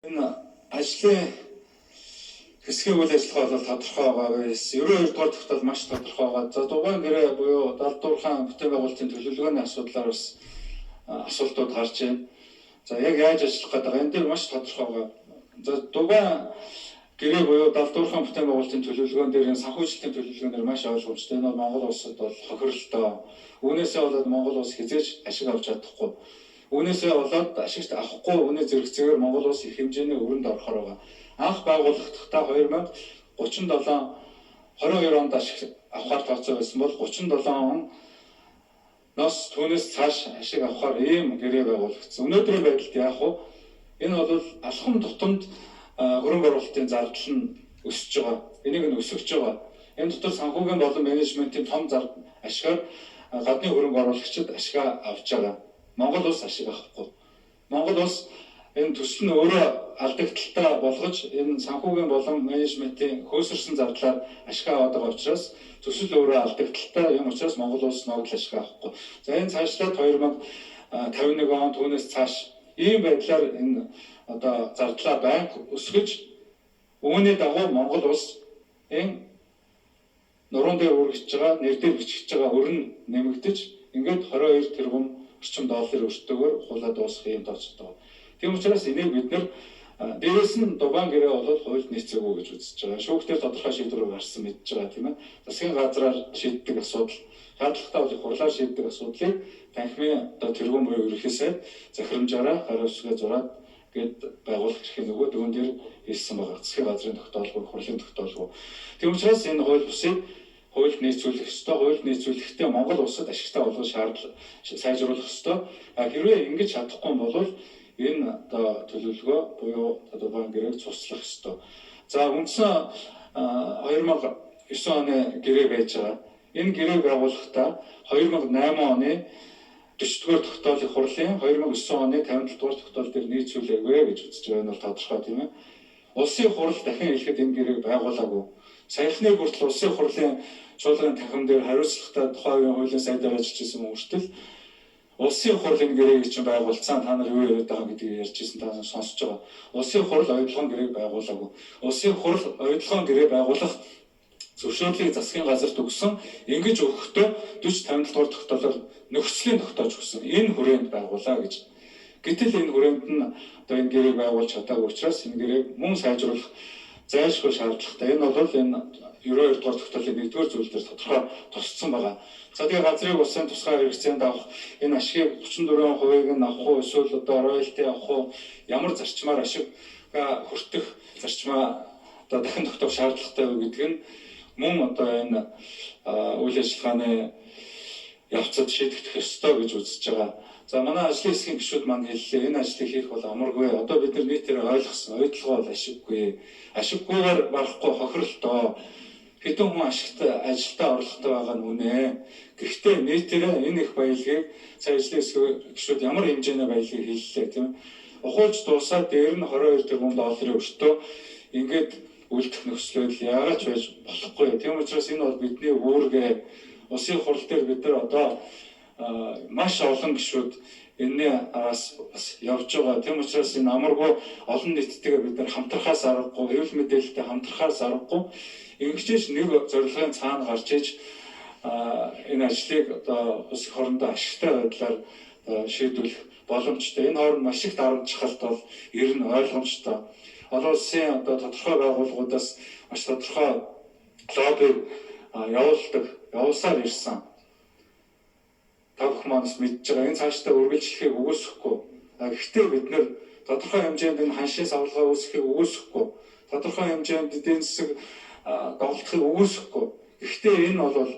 Энэ ажлын хэсгийн үйл ажиллагаа бол тодорхой байгаа биз. 92 дугаар тогтоол маш тодорхой байгаа. За дугаан гэрээ буюу далдуурхан бүтээн байгуулалтын төлөвлөгөөний асуудлаар бас асуултууд гарч байна. За яг яаж ажиллах гэдэг энэ дээр маш тодорхой байгаа. За дугаан гэрээ буюу далдуурхан бүтээн байгуулалтын төлөвлөгөөн дээр энэ санхүүжилтийн төлөвлөгөөнөр маш ойлгомжтой. Энэ бол Монгол улсад бол хохирлоо. Үүнээсээ болоод Монгол улс хязгаарч ашиг авч чадахгүй. Үүнээсээ болоод ашигт авахгүй үнэ зэрэгцээгээр Монгол улс их хэмжээний өрөнд орохоор байгаа. Анх байгууллагахдаа 2022 онд ашиг авахар тооцоо байсан бол 37 оноос түүнээс цааш ашиг авахар ийм гэрээ байгуулагдсан. Өнөөдрийн байдалд яах вэ? Энэ бол алхам тутамд хөрөнгө оруулалтын зардал нь өсөж байгаа. Энийг нь өсгөж байгаа. Энэ дотор санхүүгийн болон менежментийн том ашигаар гадны хөрөнгө оруулагчид ашиг авч байгаа. Монгол улс ашиг авахгүй. Монгол улс энэ төсөл нь өөрөө алдагдaltaа болгож энэ санхүүгийн болон менежментийн хөөсөрсөн зардлаар ашиг аваад байгаа учраас төсөл өөрөө алдагдaltaа юм учраас Монгол улс ногдол ашиг авахгүй. За энэ цаашлаад 2051 он түүнээс цааш ийм байдлаар энэ одоо зардлаа банк өсгөж үүний дагуу Монгол улс энэ нуруунд дээр үргэлж байгаа нэр дээр бичиж байгаа өрн нэмэгдэж ингээд 22 тэрбум орчим долларын өртөгөөр хулаад дуусах юм тооцдог. Тийм учраас энийг бид нэр дээрээс нь дугаан гэрээ бол хуульд нийцээгүй гэж үзэж байгаа. Шүүхтэр тодорхой шийдвэр гаргасан мэдж байгаа тийм ээ. Засгийн газраар шийддэг асуудал, шаардлагатай бол хурлаар шийддэг асуудлыг танхимын одоо тэргуун буюу ерөнхий сайд захирамжаараа хариу үсгээ зураад гээд байгуулах хэрэг нөгөө дүүн дээр хэлсэн байгаа. Засгийн газрын тогтоолгүй, хурлын тогтоолгүй. Тийм учраас энэ хууль бусыг хуульд нийцүүлэх ёстой. Хуульд нийцүүлэхдээ Монгол улсад ашигтай болгох шаардлага сайжруулах ёстой. Хэрвээ ингэж чадахгүй бол энэ одоо төлөвлөгөө буюу дугаан гэрээг цуслах ёстой. За үндсэн 2009 оны гэрээ байж байгаа. Энэ гэрээ байгуулахдаа 2008 оны 40-р тогтоолын хурлын 2009 оны 57-р тогтоол дээр нийцүүлээгүй гэж үзэж байгаа нь бол тодорхой тийм ээ. Улсын хурал дахин хэлэхэд энэ гэрээг байгуулаагүй. Саяхны хүртэл улсын хурлын чуулган тахим дээр хариуцлагатай тухайн үеийн хуулийн сайдаар ажиллаж байсан мөртөл улсын хурал энэ гэрээг чинь байгуулсан та нар юу яриад байгаа гэдгийг ярьж ирсэн та нар сонсож байгаа. Улсын хурал оюутлогын гэрээг байгуулаагүй. Улсын хурал оюутлогын гэрээ байгуулах зөвшөөрлийг засгийн газарт өгсөн. Ингэж өгөхдөө 40-57 дугаар тогтоолоор нөхцөлийн тогтоож өгсөн. Энэ хүрээнд байгуулаа гэж. Гэтэл энэ хүрээнд нь одоо энэ гэрээг байгуулж чадаагүй учраас энэ гэрээг мөн сайжруулах зайлшгүй шаардлагатай. Энэ бол энэ 92 дугаар тогтоолын 1-р зүйл дээр тодорхой тусцсан байгаа. За тэгээ газрын улсын тусгай хэрэгцээнд авах энэ ашигыг 34%-ийг нь авах уу эсвэл одоо роялти авах уу ямар зарчмаар ашиг хүртэх зарчмаа одоо дахин тогтоох шаардлагатай гэдэг нь мөн одоо энэ үйл ажиллагааны явцад шийдэгдэх ёстой гэж үзэж байгаа. За манай ажлын хэсгийн гишүүд маань хэллээ. Энэ ажлыг хийх бол амаргүй. Одоо бид нар нийтээр ойлгосон. Ойлгоо бол ашиггүй. Ашиггүйгээр барахгүй хохирлтоо. Хэдэн хүн ашигтай ажилдаа орлоготой байгаа нь үнэ. Гэхдээ нийтээр энэ их баялагийг сая ажлын хэсгийн гишүүд ямар хэмжээний баялагийг хэллээ тийм ээ. Ухуулж дуусаад дээр нь 22 тэрбум долларын өртөө ингээд үлдэх нөхцөл яагаад ч байж болохгүй. Тийм учраас энэ бол бидний үүргээ. Улсын хурал дээр бид нар одоо маш олон гишүүд энэний араас бас явж байгаа. Тийм учраас энэ амаргүй олон нийттэйгээ бид нар хамтрахаас аргагүй, хэвлэл мэдээлэлтэй хамтрахаас аргагүй. Ингэжээч нэг зорилгын цаана гарч иж энэ ажлыг одоо улс хоорондоо ашигтай байдлаар шийдвэрлэх боломжтой. Энэ хооронд маш их дарамт чухалт бол ер нь ойлгомжтой. Олон улсын одоо тодорхой байгууллагуудаас маш тодорхой лобби явуулсаар ирсэн. Та бүхэн манаас мэдж байгаа энэ цаашдаа үргэлжлэхийг үгүйсэхгүй. Гэхдээ бид нэр тодорхой хэмжээнд энэ ханшийн савлгаа үүсгэхийг үгүйсэхгүй. Тодорхой хэмжээнд эдийн засаг доголдохыг үгүйсэхгүй. Гэхдээ энэ бол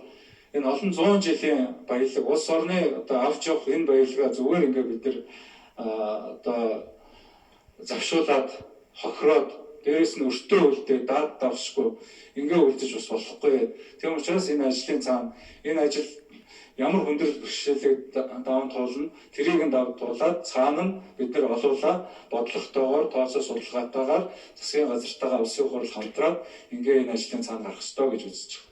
энэ олон зуун жилийн баялаг улс орны одоо авч явах энэ баялагаа зүгээр ингээд бид нар одоо завшуулаад хохироод дээрээс нь өртөө үлдээ даад давшгүй ингээ үлдэж бас болохгүй. Тийм учраас энэ ажлын цаана энэ ажил ямар хүндрэл бэрхшээлийг даван туулна тэрийг нь давтуулаад цаана нь бид нар олуулаа бодлоготойгоор тооцоо судалгаатайгаар засгийн газартайгаа улсын хурал хамтраад ингээ энэ ажлын цаана гарах ёстой гэж үзэж байна.